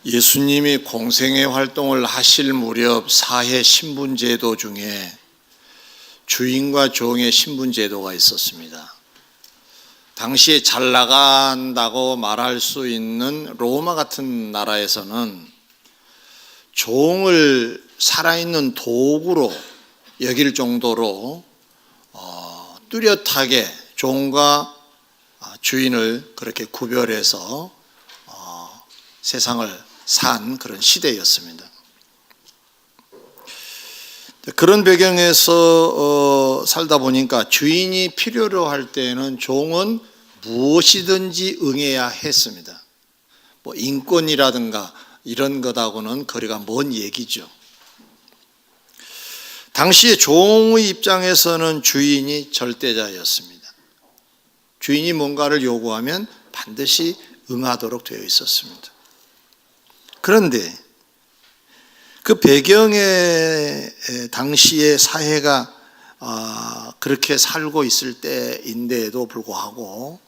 예수님이 공생애 활동을 하실 무렵 사회 신분제도 중에 주인과 종의 신분제도가 있었습니다. 당시에 잘 나간다고 말할 수 있는 로마 같은 나라에서는 종을 살아있는 도구로 여길 정도로 뚜렷하게 종과 주인을 그렇게 구별해서 세상을 산 그런 시대였습니다. 그런 배경에서 살다 보니까 주인이 필요로 할 때는 종은 무엇이든지 응해야 했습니다. 뭐 인권이라든가 이런 것하고는 거리가 먼 얘기죠. 당시에 종의 입장에서는 주인이 절대자였습니다. 주인이 뭔가를 요구하면 반드시 응하도록 되어 있었습니다. 그런데 그 배경에 당시의 사회가 그렇게 살고 있을 때인데도 불구하고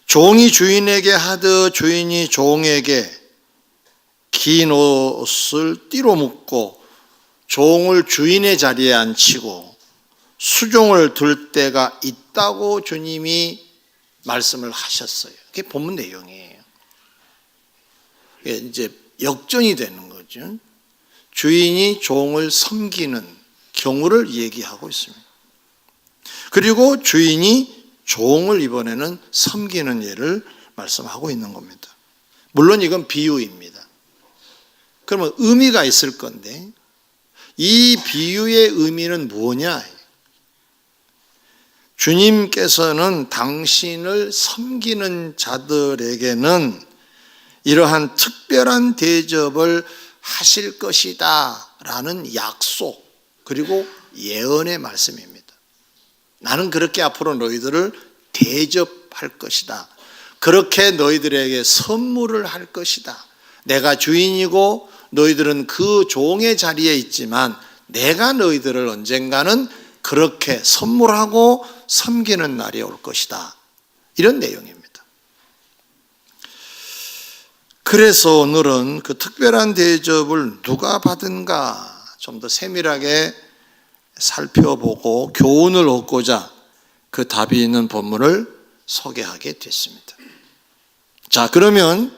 종이 주인에게 하듯 주인이 종에게 긴 옷을 띠로 묶고 종을 주인의 자리에 앉히고 수종을 둘 때가 있다고 주님이 말씀을 하셨어요. 그게 본문 내용이에요. 이제 역전이 되는 거죠. 주인이 종을 섬기는 경우를 얘기하고 있습니다. 그리고 주인이 종을 이번에는 섬기는 예를 말씀하고 있는 겁니다. 물론 이건 비유입니다. 그러면 의미가 있을 건데 이 비유의 의미는 뭐냐? 주님께서는 당신을 섬기는 자들에게는 이러한 특별한 대접을 하실 것이다 라는 약속 그리고 예언의 말씀입니다. 나는 그렇게 앞으로 너희들을 대접할 것이다. 그렇게 너희들에게 선물을 할 것이다. 내가 주인이고 너희들은 그 종의 자리에 있지만 내가 너희들을 언젠가는 그렇게 선물하고 섬기는 날이 올 것이다. 이런 내용입니다. 그래서 오늘은 그 특별한 대접을 누가 받은가 좀 더 세밀하게 살펴보고 교훈을 얻고자 그 답이 있는 본문을 소개하게 됐습니다. 자, 그러면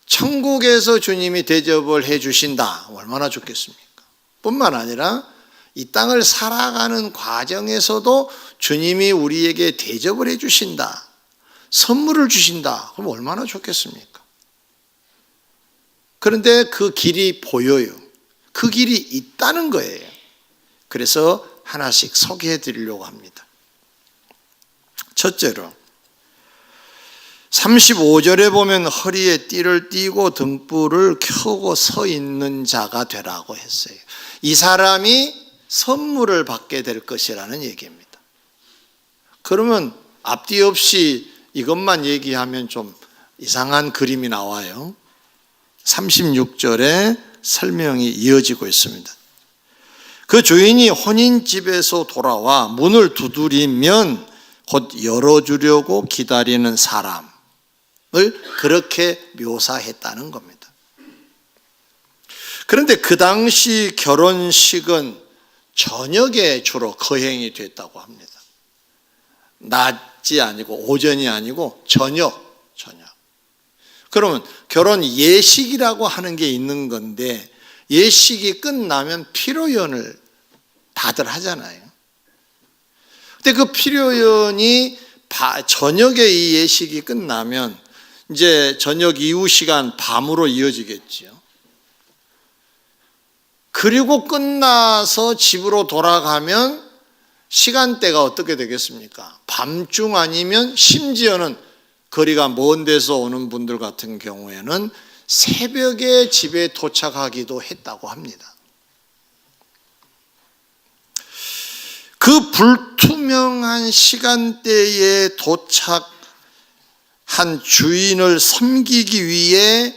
천국에서 주님이 대접을 해 주신다. 얼마나 좋겠습니까? 뿐만 아니라 이 땅을 살아가는 과정에서도 주님이 우리에게 대접을 해 주신다. 선물을 주신다. 그럼 얼마나 좋겠습니까? 그런데 그 길이 보여요. 그 길이 있다는 거예요. 그래서 하나씩 소개해 드리려고 합니다. 첫째로 35절에 보면 허리에 띠를 띠고 등불을 켜고 서 있는 자가 되라고 했어요. 이 사람이 선물을 받게 될 것이라는 얘기입니다. 그러면 앞뒤 없이 이것만 얘기하면 좀 이상한 그림이 나와요. 36절에 설명이 이어지고 있습니다. 그 주인이 혼인집에서 돌아와 문을 두드리면 곧 열어주려고 기다리는 사람을 그렇게 묘사했다는 겁니다. 그런데 그 당시 결혼식은 저녁에 주로 거행이 됐다고 합니다. 낮이 아니고 오전이 아니고 저녁. 그러면 결혼 예식이라고 하는 게 있는 건데 예식이 끝나면 피로연을 다들 하잖아요. 근데 그 피로연이 저녁에 이 예식이 끝나면 이제 저녁 이후 시간 밤으로 이어지겠죠. 그리고 끝나서 집으로 돌아가면 시간대가 어떻게 되겠습니까? 밤중 아니면 심지어는 거리가 먼 데서 오는 분들 같은 경우에는 새벽에 집에 도착하기도 했다고 합니다. 그 불투명한 시간대에 도착한 주인을 섬기기 위해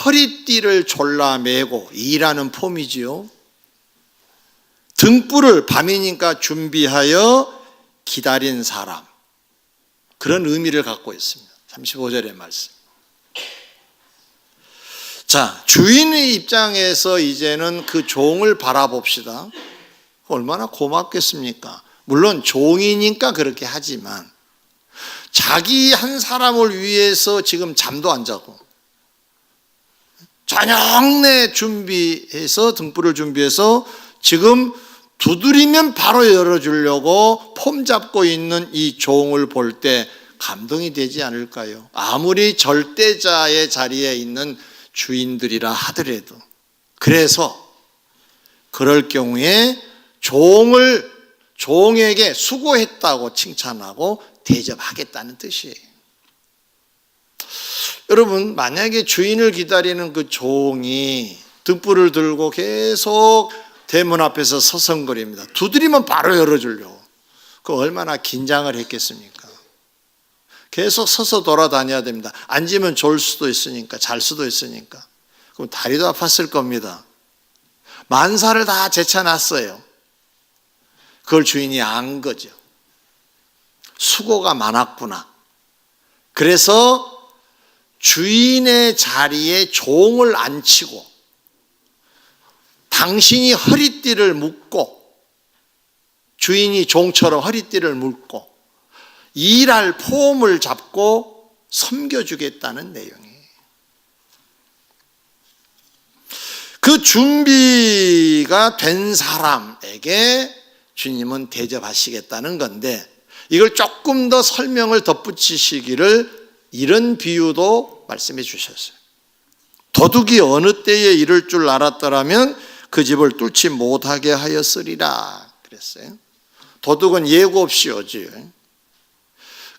허리띠를 졸라매고 일하는 폼이지요. 등불을 밤이니까 준비하여 기다린 사람. 그런 의미를 갖고 있습니다. 35절의 말씀. 자, 주인의 입장에서 이제는 그 종을 바라봅시다. 얼마나 고맙겠습니까? 물론 종이니까 그렇게 하지만 자기 한 사람을 위해서 지금 잠도 안 자고 저녁 내 준비해서 등불을 준비해서 지금 두드리면 바로 열어주려고 폼 잡고 있는 이 종을 볼 때 감동이 되지 않을까요? 아무리 절대자의 자리에 있는 주인들이라 하더라도. 그래서 그럴 경우에 종에게 수고했다고 칭찬하고 대접하겠다는 뜻이에요. 여러분, 만약에 주인을 기다리는 그 종이 등불을 들고 계속 대문 앞에서 서성거립니다. 두드리면 바로 열어주려고. 그 얼마나 긴장을 했겠습니까? 계속 서서 돌아다녀야 됩니다. 앉으면 졸 수도 있으니까, 잘 수도 있으니까. 그럼 다리도 아팠을 겁니다. 만사를 다 제쳐놨어요. 그걸 주인이 안 거죠. 수고가 많았구나. 그래서 주인의 자리에 종을 앉히고 당신이 허리띠를 묶고, 주인이 종처럼 허리띠를 묶고 일할 폼을 잡고 섬겨주겠다는 내용이에요. 그 준비가 된 사람에게 주님은 대접하시겠다는 건데, 이걸 조금 더 설명을 덧붙이시기를 이런 비유도 말씀해 주셨어요. 도둑이 어느 때에 이럴 줄 알았더라면 그 집을 뚫지 못하게 하였으리라 그랬어요. 도둑은 예고 없이 오지요.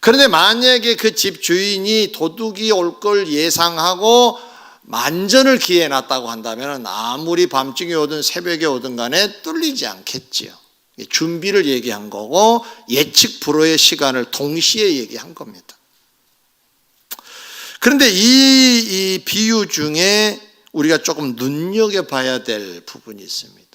그런데 만약에 그 집 주인이 도둑이 올 걸 예상하고 만전을 기해 놨다고 한다면 아무리 밤중에 오든 새벽에 오든 간에 뚫리지 않겠지요. 준비를 얘기한 거고 예측 불허의 시간을 동시에 얘기한 겁니다. 그런데 이 비유 중에 우리가 조금 눈여겨봐야 될 부분이 있습니다.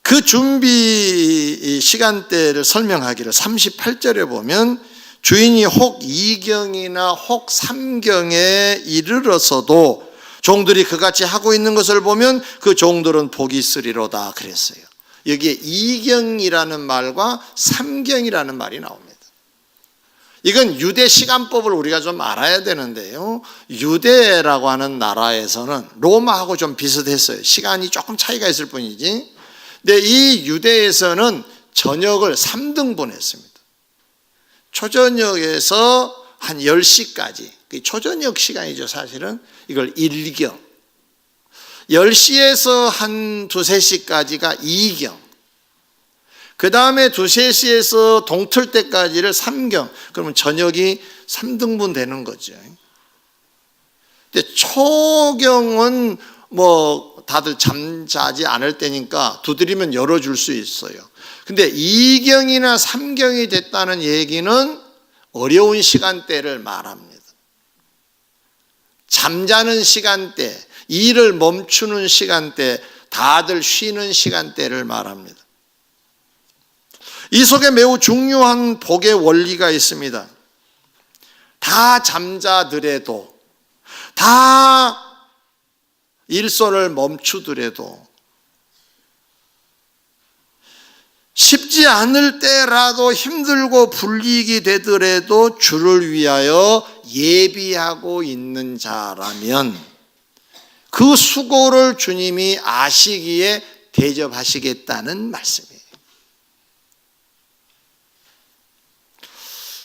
그 준비 시간대를 설명하기를 38절에 보면 주인이 혹 2경이나 혹 3경에 이르러서도 종들이 그같이 하고 있는 것을 보면 그 종들은 복이 있으리로다 그랬어요. 여기에 2경이라는 말과 3경이라는 말이 나옵니다. 이건 유대 시간법을 우리가 좀 알아야 되는데요. 유대라고 하는 나라에서는 로마하고 좀 비슷했어요. 시간이 조금 차이가 있을 뿐이지. 근데 이 유대에서는 저녁을 3등분 했습니다. 초저녁에서 한 10시까지, 초저녁 시간이죠 사실은. 이걸 1경, 10시에서 한 2, 3시까지가 2경, 그 다음에 2, 3시에서 동틀 때까지를 3경, 그러면 저녁이 3등분 되는 거죠. 근데 초경은 뭐 다들 잠자지 않을 때니까 두드리면 열어줄 수 있어요. 근데 2경이나 3경이 됐다는 얘기는 어려운 시간대를 말합니다. 잠자는 시간대, 일을 멈추는 시간대, 다들 쉬는 시간대를 말합니다. 이 속에 매우 중요한 복의 원리가 있습니다. 다 잠자더라도, 다 일손을 멈추더라도, 쉽지 않을 때라도 힘들고 불이익이 되더라도 주를 위하여 예비하고 있는 자라면 그 수고를 주님이 아시기에 대접하시겠다는 말씀이에요.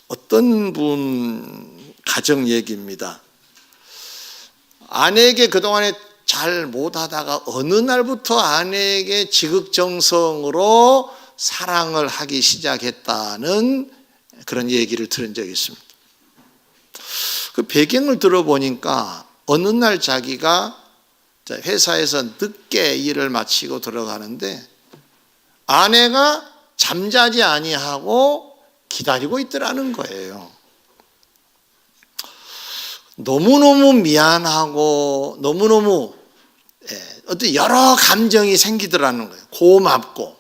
어떤 분 가정 얘기입니다. 아내에게 그동안에 잘 못하다가 어느 날부터 아내에게 지극정성으로 사랑을 하기 시작했다는 그런 얘기를 들은 적이 있습니다. 그 배경을 들어보니까 어느 날 자기가 회사에서 늦게 일을 마치고 들어가는데 아내가 잠자지 아니하고 기다리고 있더라는 거예요. 너무너무 미안하고 너무너무 어떤 여러 감정이 생기더라는 거예요. 고맙고,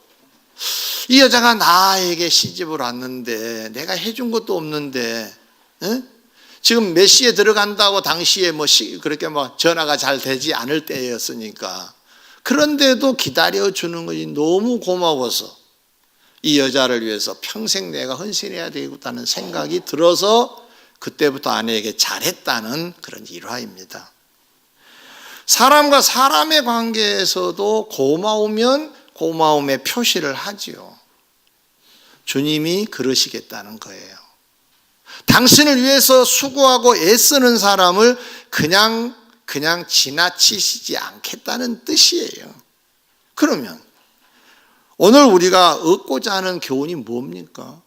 이 여자가 나에게 시집을 왔는데 내가 해준 것도 없는데 지금 몇 시에 들어간다고 당시에 그렇게 전화가 잘 되지 않을 때였으니까. 그런데도 기다려주는 것이 너무 고마워서 이 여자를 위해서 평생 내가 헌신해야 되겠다는 생각이 들어서 그때부터 아내에게 잘했다는 그런 일화입니다. 사람과 사람의 관계에서도 고마우면 고마움의 표시를 하지요. 주님이 그러시겠다는 거예요. 당신을 위해서 수고하고 애쓰는 사람을 그냥 지나치시지 않겠다는 뜻이에요. 그러면 오늘 우리가 얻고자 하는 교훈이 뭡니까?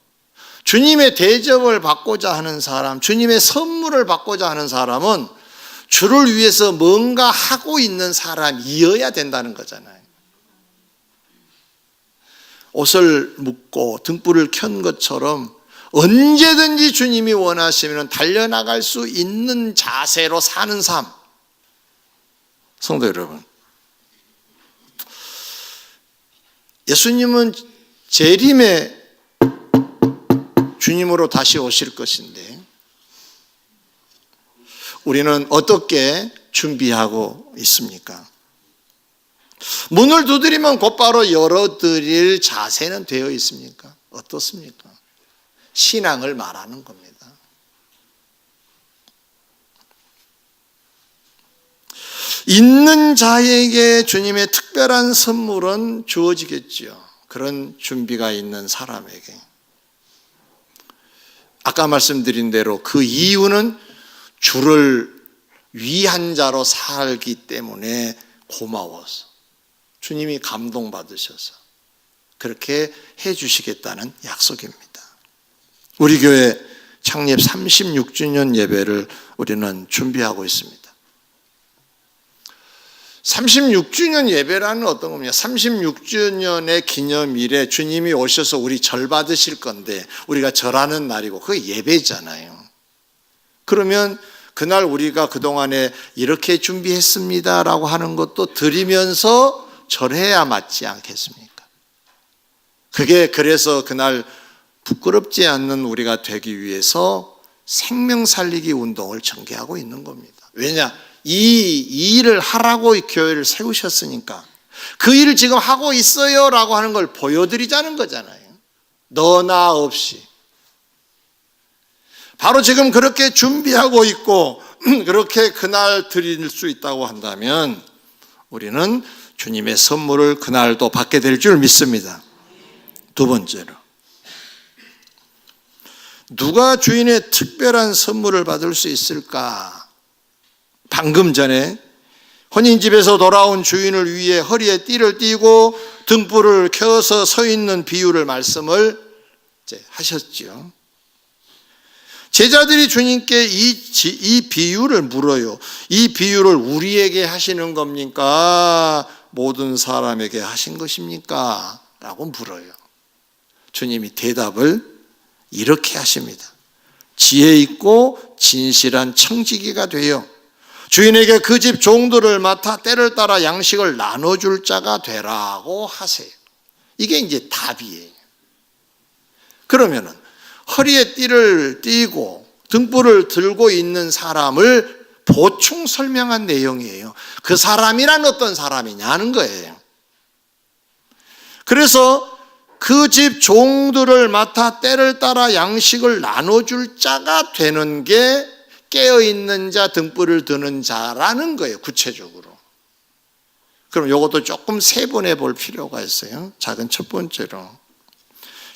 주님의 대접을 받고자 하는 사람, 주님의 선물을 받고자 하는 사람은 주를 위해서 뭔가 하고 있는 사람이어야 된다는 거잖아요. 옷을 묶고 등불을 켠 것처럼 언제든지 주님이 원하시면 달려나갈 수 있는 자세로 사는 삶. 성도 여러분, 예수님은 재림에 주님으로 다시 오실 것인데 우리는 어떻게 준비하고 있습니까? 문을 두드리면 곧바로 열어드릴 자세는 되어 있습니까? 어떻습니까? 신앙을 말하는 겁니다. 있는 자에게 주님의 특별한 선물은 주어지겠지요. 그런 준비가 있는 사람에게. 아까 말씀드린 대로 그 이유는 주를 위한 자로 살기 때문에 고마워서, 주님이 감동받으셔서 그렇게 해 주시겠다는 약속입니다. 우리 교회 창립 36주년 예배를 우리는 준비하고 있습니다. 36주년 예배라는 어떤 겁니까? 36주년의 기념일에 주님이 오셔서 우리 절 받으실 건데 우리가 절하는 날이고 그게 예배잖아요. 그러면 그날 우리가 그동안에 이렇게 준비했습니다라고 하는 것도 드리면서 절해야 맞지 않겠습니까? 그게 그래서 그날 부끄럽지 않는 우리가 되기 위해서 생명 살리기 운동을 전개하고 있는 겁니다. 왜냐? 이 일을 하라고 교회를 세우셨으니까 그 일을 지금 하고 있어요 라고 하는 걸 보여드리자는 거잖아요. 너나 없이. 바로 지금 그렇게 준비하고 있고 그렇게 그날 드릴 수 있다고 한다면 우리는 주님의 선물을 그날도 받게 될 줄 믿습니다. 두 번째로, 누가 주인의 특별한 선물을 받을 수 있을까? 방금 전에 혼인집에서 돌아온 주인을 위해 허리에 띠를 띠고 등불을 켜서 서 있는 비유를 말씀을 하셨죠. 제자들이 주님께 이 비유를 물어요. 이 비유를 우리에게 하시는 겁니까? 모든 사람에게 하신 것입니까? 라고 물어요. 주님이 대답을 이렇게 하십니다. 지혜 있고 진실한 청지기가 되어 주인에게 그 집 종들을 맡아 때를 따라 양식을 나눠줄 자가 되라고 하세요. 이게 이제 답이에요. 그러면은 허리에 띠를 띠고 등불을 들고 있는 사람을 보충 설명한 내용이에요. 그 사람이란 어떤 사람이냐는 거예요. 그래서 그 집 종들을 맡아 때를 따라 양식을 나눠줄 자가 되는 게 깨어있는 자, 등불을 드는 자라는 거예요. 구체적으로. 그럼 이것도 조금 세분해 볼 필요가 있어요. 작은 첫 번째로,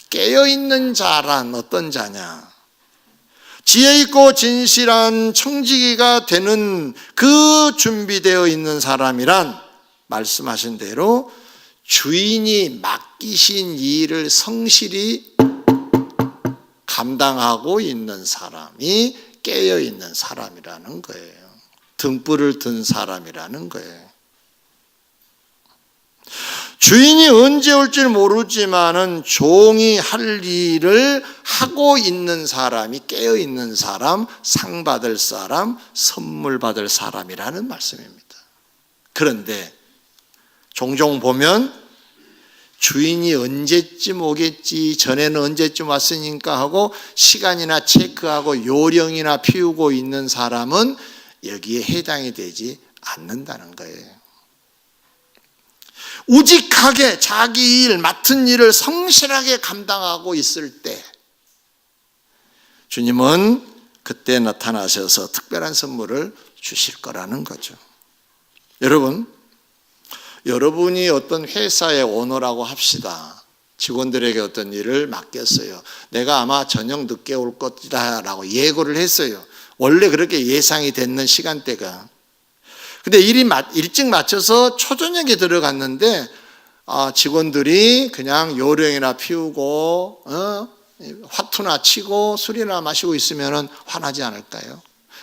깨어있는 자란 어떤 자냐? 지혜 있고 진실한 청지기가 되는 그 준비되어 있는 사람이란 말씀하신 대로 주인이 맡기신 일을 성실히 감당하고 있는 사람이 깨어있는 사람이라는 거예요. 등불을 든 사람이라는 거예요. 주인이 언제 올지 모르지만은 종이 할 일을 하고 있는 사람이 깨어있는 사람, 상 받을 사람, 선물 받을 사람이라는 말씀입니다. 그런데 종종 보면 주인이 언제쯤 오겠지, 전에는 언제쯤 왔으니까 하고 시간이나 체크하고 요령이나 피우고 있는 사람은 여기에 해당이 되지 않는다는 거예요. 우직하게 자기 일, 맡은 일을 성실하게 감당하고 있을 때 주님은 그때 나타나셔서 특별한 선물을 주실 거라는 거죠. 여러분이 어떤 회사의 오너라고 합시다. 직원들에게 어떤 일을 맡겼어요. 내가 아마 저녁 늦게 올 것이다 라고 예고를 했어요. 원래 그렇게 예상이 됐는 시간대가. 근데 일이 일찍 마쳐서 초저녁에 들어갔는데 직원들이 그냥 요령이나 피우고 화투나 치고 술이나 마시고 있으면 화나지 않을까요?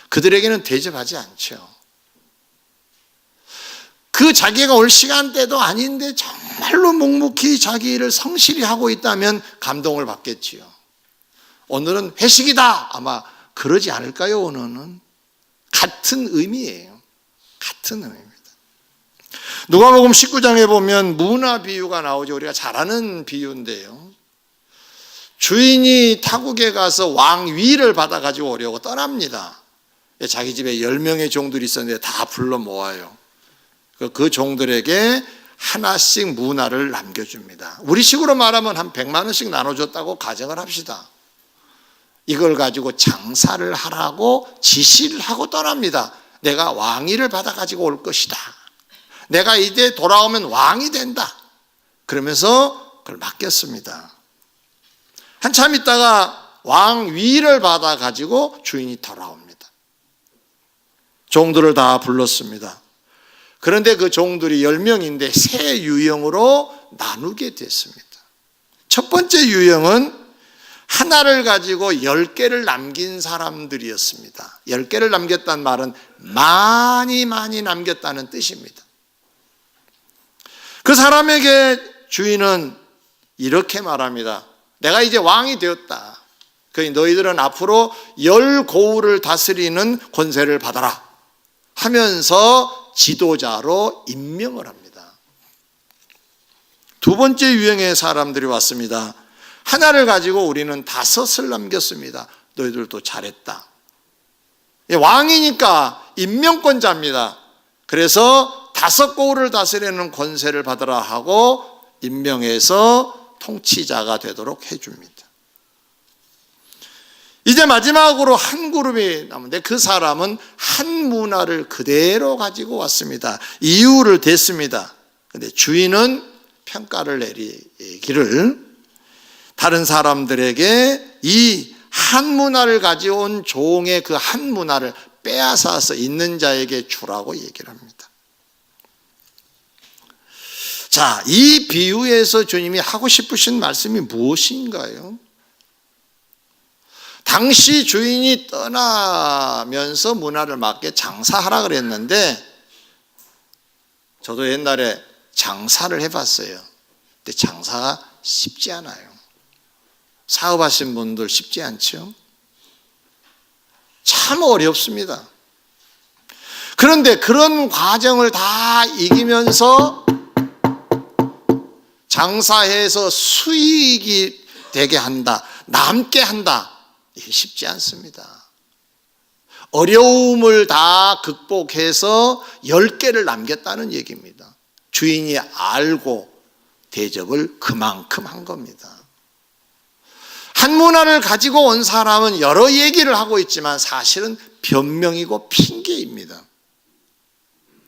그들에게는 대접하지 않죠. 그 자기가 올 시간대도 아닌데 정말로 묵묵히 자기 일을 성실히 하고 있다면 감동을 받겠지요. 오늘은 회식이다 아마 그러지 않을까요? 오늘은 같은 의미예요. 같은 의미입니다. 누가복음 19장에 보면 문화 비유가 나오죠. 우리가 잘 아는 비유인데요. 주인이 타국에 가서 왕위를 받아가지고 오려고 떠납니다. 자기 집에 10명의 종들이 있었는데 다 불러 모아요. 그 종들에게 하나씩 문화를 남겨줍니다. 우리식으로 말하면 한 100만 원씩 나눠줬다고 가정을 합시다. 이걸 가지고 장사를 하라고 지시를 하고 떠납니다. 내가 왕위를 받아가지고 올 것이다. 내가 이제 돌아오면 왕이 된다. 그러면서 그걸 맡겼습니다. 한참 있다가 왕위를 받아가지고 주인이 돌아옵니다. 종들을 다 불렀습니다. 그런데 그 종들이 10명인데 세 유형으로 나누게 됐습니다. 첫 번째 유형은 하나를 가지고 10개를 남긴 사람들이었습니다. 10개를 남겼다는 말은 많이 남겼다는 뜻입니다. 그 사람에게 주인은 이렇게 말합니다. 내가 이제 왕이 되었다. 너희들은 앞으로 10고을을 다스리는 권세를 받아라 하면서 지도자로 임명을 합니다. 두 번째 유형의 사람들이 왔습니다. 하나를 가지고 우리는 5을 남겼습니다. 너희들도 잘했다. 왕이니까 임명권자입니다. 그래서 5고을을 다스리는 권세를 받으라 하고 임명해서 통치자가 되도록 해줍니다. 이제 마지막으로 한 그룹이 남은데 그 사람은 한 문화를 그대로 가지고 왔습니다. 이유를 댔습니다. 그런데 주인은 평가를 내리기를 다른 사람들에게 이 한 문화를 가져온 종의 그 한 문화를 빼앗아서 있는 자에게 주라고 얘기를 합니다. 자, 이 비유에서 주님이 하고 싶으신 말씀이 무엇인가요? 당시 주인이 떠나면서 문화를 맡게 장사하라 그랬는데 저도 옛날에 장사를 해봤어요. 근데 장사가 쉽지 않아요. 사업하신 분들 쉽지 않죠? 참 어렵습니다. 그런데 그런 과정을 다 이기면서 장사해서 수익이 되게 한다, 남게 한다, 이게 쉽지 않습니다. 어려움을 다 극복해서 10개를 남겼다는 얘기입니다. 주인이 알고 대접을 그만큼 한 겁니다. 한 문화를 가지고 온 사람은 여러 얘기를 하고 있지만 사실은 변명이고 핑계입니다.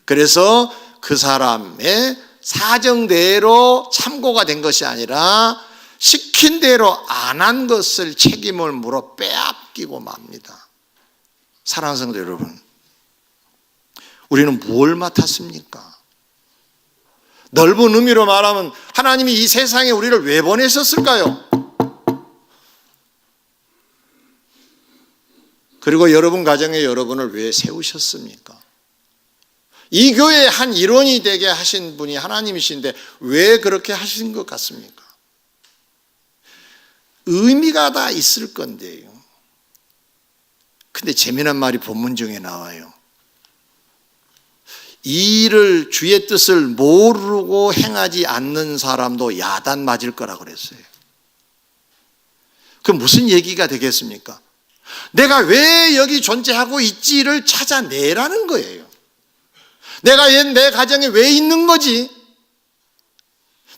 그래서 그 사람의 사정대로 참고가 된 것이 아니라 시킨 대로 안 한 것을 책임을 물어 빼앗기고 맙니다. 사랑하는 성도 여러분, 우리는 뭘 맡았습니까? 넓은 의미로 말하면 하나님이 이 세상에 우리를 왜 보내셨을까요? 그리고 여러분 가정에 여러분을 왜 세우셨습니까? 이 교회의 한 일원이 되게 하신 분이 하나님이신데 왜 그렇게 하신 것 같습니까? 의미가 다 있을 건데요. 근데 재미난 말이 본문 중에 나와요. 이 일을 주의 뜻을 모르고 행하지 않는 사람도 야단 맞을 거라 그랬어요. 그 무슨 얘기가 되겠습니까? 내가 왜 여기 존재하고 있지를 찾아내라는 거예요. 내가 내 가정에 왜 있는 거지?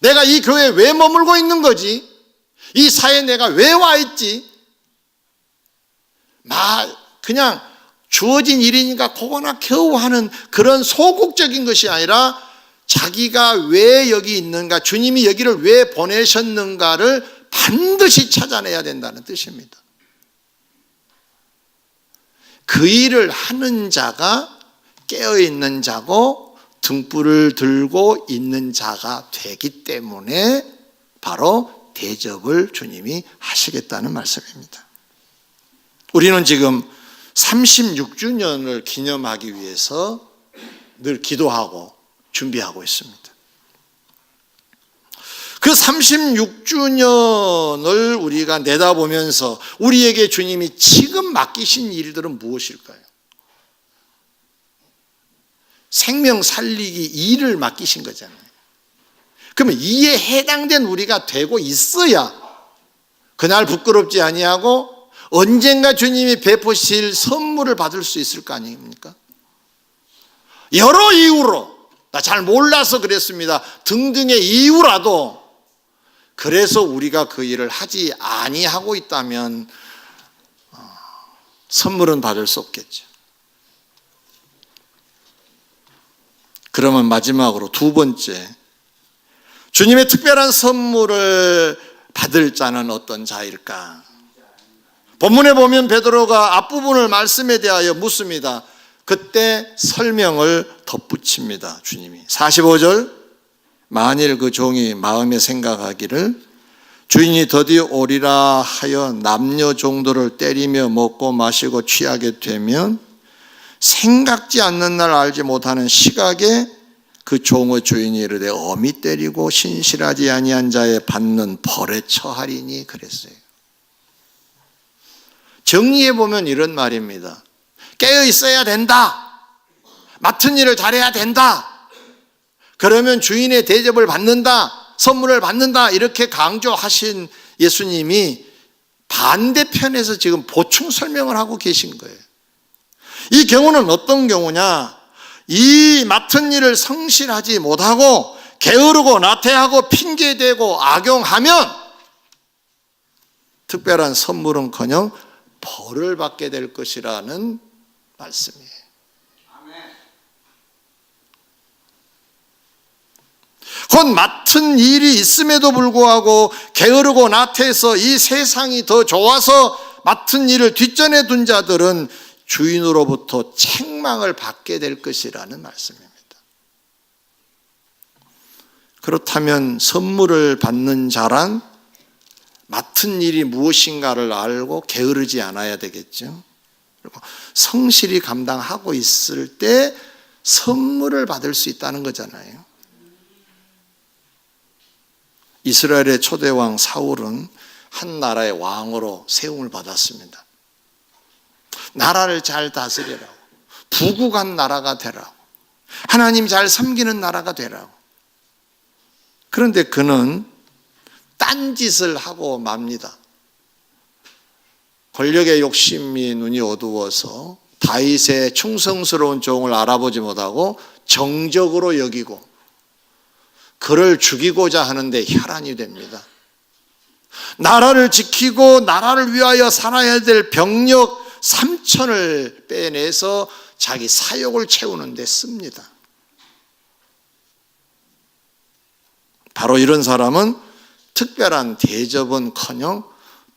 내가 이 교회에 왜 머물고 있는 거지? 이 사회에 내가 왜 와 있지? 그냥 주어진 일이니까 그거나 겨우 하는 그런 소극적인 것이 아니라 자기가 왜 여기 있는가, 주님이 여기를 왜 보내셨는가를 반드시 찾아내야 된다는 뜻입니다. 그 일을 하는 자가 깨어있는 자고 등불을 들고 있는 자가 되기 때문에 바로 대접을 주님이 하시겠다는 말씀입니다. 우리는 지금 36주년을 기념하기 위해서 늘 기도하고 준비하고 있습니다. 그 36주년을 우리가 내다보면서 우리에게 주님이 지금 맡기신 일들은 무엇일까요? 생명 살리기 일을 맡기신 거잖아요. 그러면 이에 해당된 우리가 되고 있어야 그날 부끄럽지 아니하고 언젠가 주님이 베푸실 선물을 받을 수 있을 거 아닙니까? 여러 이유로, 나 잘 몰라서 그랬습니다 등등의 이유라도 그래서 우리가 그 일을 하지 아니하고 있다면 선물은 받을 수 없겠죠. 그러면 마지막으로 두 번째, 주님의 특별한 선물을 받을 자는 어떤 자일까? 본문에 보면 베드로가 앞부분을 말씀에 대하여 묻습니다. 그때 설명을 덧붙입니다. 주님이 45절, 만일 그 종이 마음에 생각하기를 주인이 드디어 오리라 하여 남녀 종들을 때리며 먹고 마시고 취하게 되면 생각지 않는 날 알지 못하는 시각에 그 종의 주인이 이르되 엄히 때리고 신실하지 아니한 자에 받는 벌에 처하리니 그랬어요. 정리해 보면 이런 말입니다. 깨어 있어야 된다. 맡은 일을 잘해야 된다. 그러면 주인의 대접을 받는다. 선물을 받는다. 이렇게 강조하신 예수님이 반대편에서 지금 보충 설명을 하고 계신 거예요. 이 경우는 어떤 경우냐? 이 맡은 일을 성실하지 못하고 게으르고 나태하고 핑계대고 악용하면 특별한 선물은커녕 벌을 받게 될 것이라는 말씀이에요. 곧 맡은 일이 있음에도 불구하고 게으르고 나태해서 이 세상이 더 좋아서 맡은 일을 뒷전에 둔 자들은 주인으로부터 책망을 받게 될 것이라는 말씀입니다. 그렇다면 선물을 받는 자란 맡은 일이 무엇인가를 알고 게으르지 않아야 되겠죠. 그리고 성실히 감당하고 있을 때 선물을 받을 수 있다는 거잖아요. 이스라엘의 초대왕 사울은 한 나라의 왕으로 세움을 받았습니다. 나라를 잘 다스리라고, 부국한 나라가 되라고, 하나님 잘 섬기는 나라가 되라고. 그런데 그는 딴짓을 하고 맙니다. 권력의 욕심이 눈이 어두워서 다윗의 충성스러운 종을 알아보지 못하고 정적으로 여기고 그를 죽이고자 하는데 혈안이 됩니다. 나라를 지키고 나라를 위하여 살아야 될 병력 3,000을 빼내서 자기 사욕을 채우는 데 씁니다. 바로 이런 사람은 특별한 대접은커녕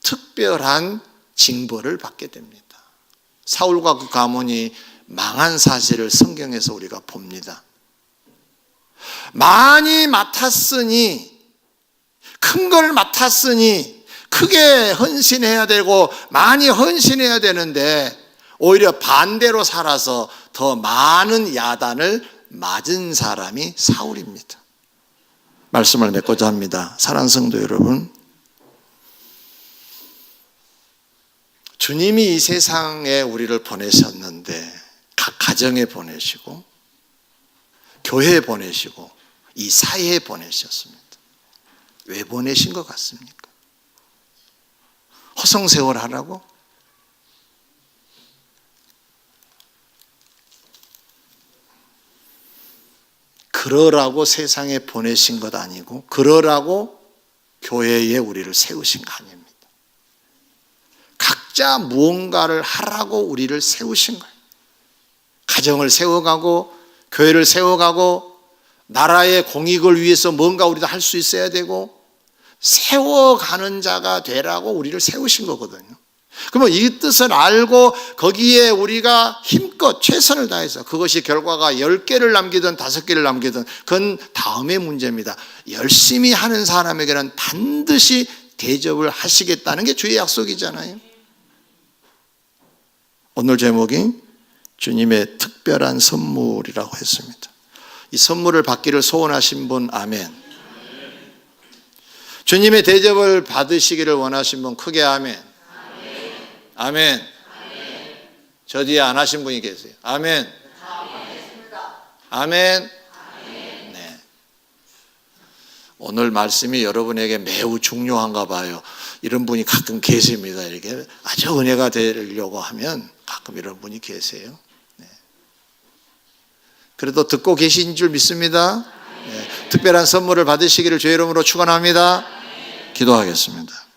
특별한 징벌을 받게 됩니다. 사울과 그 가문이 망한 사실을 성경에서 우리가 봅니다. 많이 맡았으니, 큰 걸 맡았으니 크게 헌신해야 되고 많이 헌신해야 되는데 오히려 반대로 살아서 더 많은 야단을 맞은 사람이 사울입니다. 말씀을 맺고자 합니다. 사랑하는 성도 여러분, 주님이 이 세상에 우리를 보내셨는데 각 가정에 보내시고 교회에 보내시고 이 사회에 보내셨습니다. 왜 보내신 것 같습니까? 허송세월 하라고? 그러라고 세상에 보내신 것 아니고 그러라고 교회에 우리를 세우신 거 아닙니다. 각자 무언가를 하라고 우리를 세우신 거예요. 가정을 세워가고 교회를 세워가고 나라의 공익을 위해서 뭔가 우리도 할 수 있어야 되고 세워가는 자가 되라고 우리를 세우신 거거든요. 그러면 이 뜻을 알고 거기에 우리가 힘껏 최선을 다해서 그것이 결과가 10개를 남기든 5개를 남기든 그건 다음의 문제입니다. 열심히 하는 사람에게는 반드시 대접을 하시겠다는 게 주의 약속이잖아요. 오늘 제목이 주님의 특별한 선물이라고 했습니다. 이 선물을 받기를 소원하신 분 아멘. 주님의 대접을 받으시기를 원하신 분 크게 아멘. 아멘. 저 뒤에 안 하신 분이 계세요. 아멘. 아멘. 네. 오늘 말씀이 여러분에게 매우 중요한가 봐요. 이런 분이 가끔 계십니다. 이렇게 아주 은혜가 되려고 하면 가끔 이런 분이 계세요. 네. 그래도 듣고 계신 줄 믿습니다. 네. 특별한 선물을 받으시기를 주의 이름으로 축원합니다. 기도하겠습니다.